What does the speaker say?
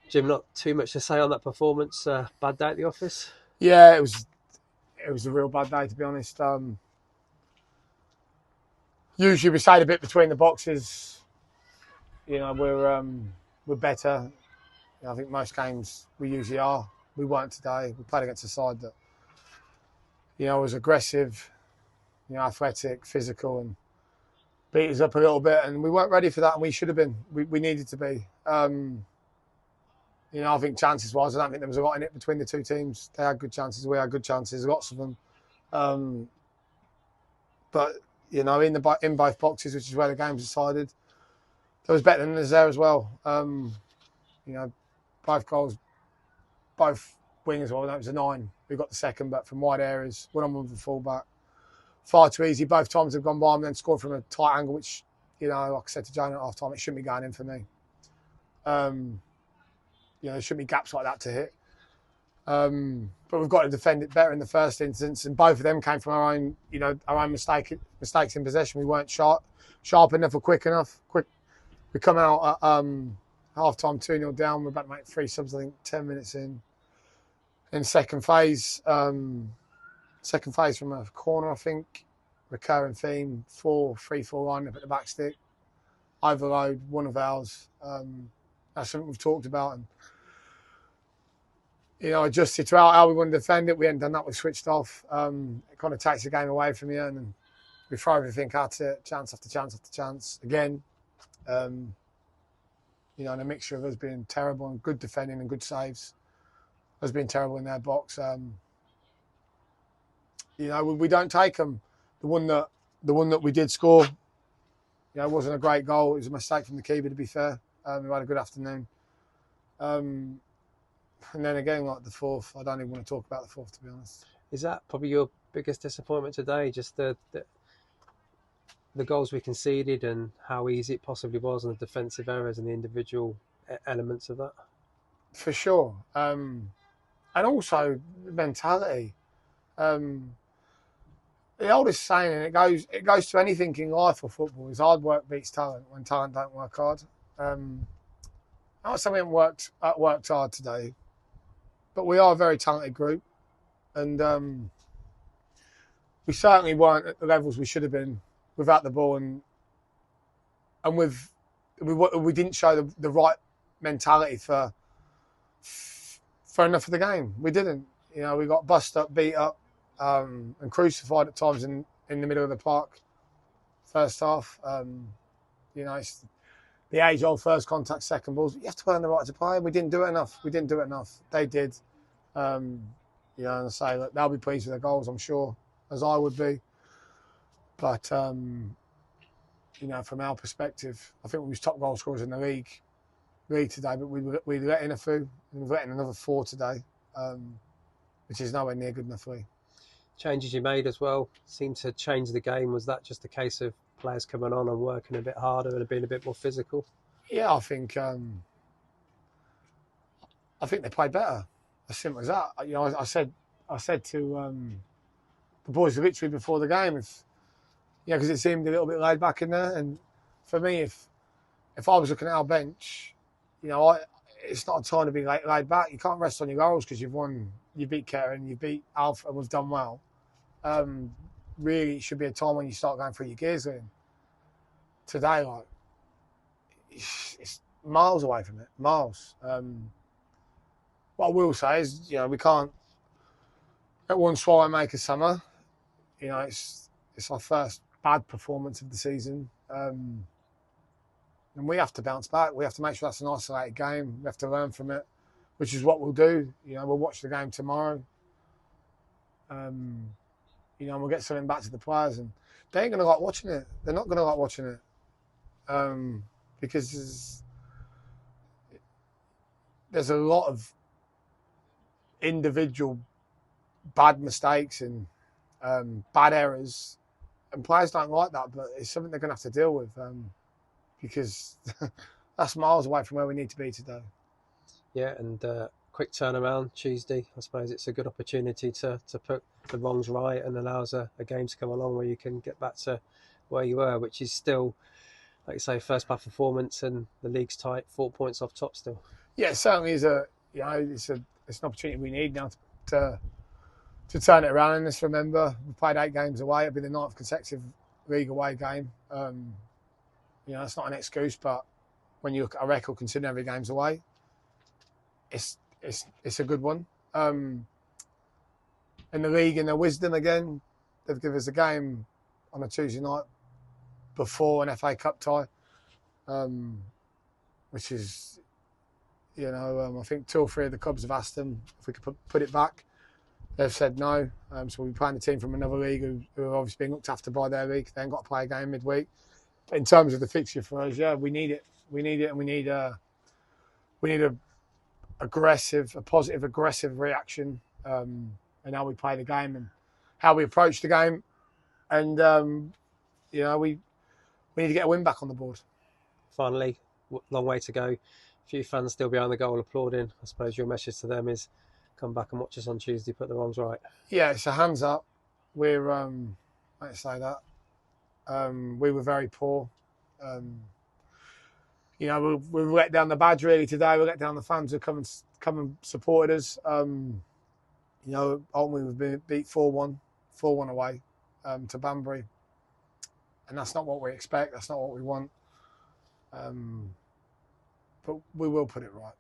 Jim, not too much to say on that performance. Bad day at the office? Yeah, it was a real bad day, to be honest. Usually we stayed a bit between the boxes. You know, we're better. You know, I think most games we usually are. We weren't today. We played against a side that, you know, was aggressive, you know, athletic, physical, and beat us up a little bit. And we weren't ready for that, and we should have been. We needed to be. You know, I think chances-wise, I don't think there was a lot in it between the two teams. They had good chances. We had good chances, lots of them. But, you know, in both boxes, which is where the game's decided, there was better than us there as well. You know, both goals, both wingers, well, that was a 9. We got the second, but from wide areas, one-on-one with the full-back. Far too easy. Both times have gone by and then scored from a tight angle, which, you know, like I said to Jane at half-time, it shouldn't be going in for me. You know, there shouldn't be gaps like that to hit. But we've got to defend it better in the first instance, and both of them came from our own, you know, our own mistakes in possession. We weren't sharp enough or quick enough. We come out at half-time 2-0 down. We're about to make 3 subs, I think, 10 minutes in. In second phase from a corner, I think, recurring theme, 3-4-1 up at the back stick, overload, one of ours. That's something we've talked about, and, you know, adjusted to how we want to defend it. We hadn't done that. We switched off. It kind of takes the game away from you, and then we throw everything at it, chance after chance after chance. Again, you know, and a mixture of us being terrible and good defending and good saves. Us being terrible in their box. You know, we don't take them. The one that we did score, you know, it wasn't a great goal. It was a mistake from the keeper, to be fair. We had a good afternoon. And then again, like the fourth, I don't even want to talk about the fourth, to be honest. Is that probably your biggest disappointment today? Just the goals we conceded and how easy it possibly was, and the defensive errors and the individual elements of that? For sure. And also mentality. The oldest saying, and it goes to anything in life or football, is hard work beats talent when talent don't work hard. I would say we haven't worked hard today, but we are a very talented group, and we certainly weren't at the levels we should have been without the ball, and we didn't show the right mentality for enough of the game. We didn't. You know, we got bust up, beat up, and crucified at times in the middle of the park. First half, you know, it's the age-old first contact, second balls. You have to earn the right to play. We didn't do it enough. They did. You know, and I say that they'll be pleased with their goals, I'm sure, as I would be. But you know, from our perspective, I think we was top goal scorers in the league today, but we let in a few, and we've let in another 4 today, which is nowhere near good enough for me. Changes you made as well seemed to change the game. Was that just a case of players coming on and working a bit harder and being a bit more physical? Yeah, I think they played better. As simple as that. You know, I said to the boys literally before the game, because it seemed a little bit laid back in there. And for me, if I was looking at our bench, you know, it's not a time to be laid back. You can't rest on your laurels because you've won. You beat Karen, you beat Alf, and we've done well. Really, it should be a time when you start going through your gears. In today, like it's miles away from it, miles. What I will say is, you know, we can't let one swallow make a summer. You know, it's our first bad performance of the season, and we have to bounce back. We have to make sure that's an isolated game. We have to learn from it, which is what we'll do. You know, we'll watch the game tomorrow. You know, we'll get something back to the players, and they ain't going to like watching it. They're not going to like watching it because there's a lot of individual bad mistakes and bad errors, and players don't like that, but it's something they're going to have to deal with because that's miles away from where we need to be today. Yeah, and quick turnaround Tuesday. I suppose it's a good opportunity to put the wrongs right and allows a game to come along where you can get back to where you were, which is still, like you say, first half performance and the league's tight, 4 points off top still. Yeah, it certainly is it's an opportunity we need now to turn it around. And let's remember, we played 8 games away. It'll be the 9th consecutive league away game. It's not an excuse, but when you look at our record, considering every game's away, it's a good one. In the league, in their wisdom, again, they've given us a game on a Tuesday night before an FA Cup tie, which is, I think 2 or 3 of the clubs have asked them if we could put it back. They've said no. So we'll be playing a team from another league who are obviously being looked after by their league. They ain't got to play a game midweek. But in terms of the fixture for us, yeah, we need it. We need it, and we need a positive, aggressive reaction in how we play the game and how we approach the game. And we need to get a win back on the board. Finally, long way to go. A few fans still behind the goal applauding. I suppose your message to them is come back and watch us on Tuesday, put the wrongs right. Yeah, so hands up. We're, let's say that. We were very poor. We've let down the badge really today. We let down the fans who come and supported us. Ultimately we've been beat 4-1 away to Banbury. And that's not what we expect. That's not what we want. But we will put it right.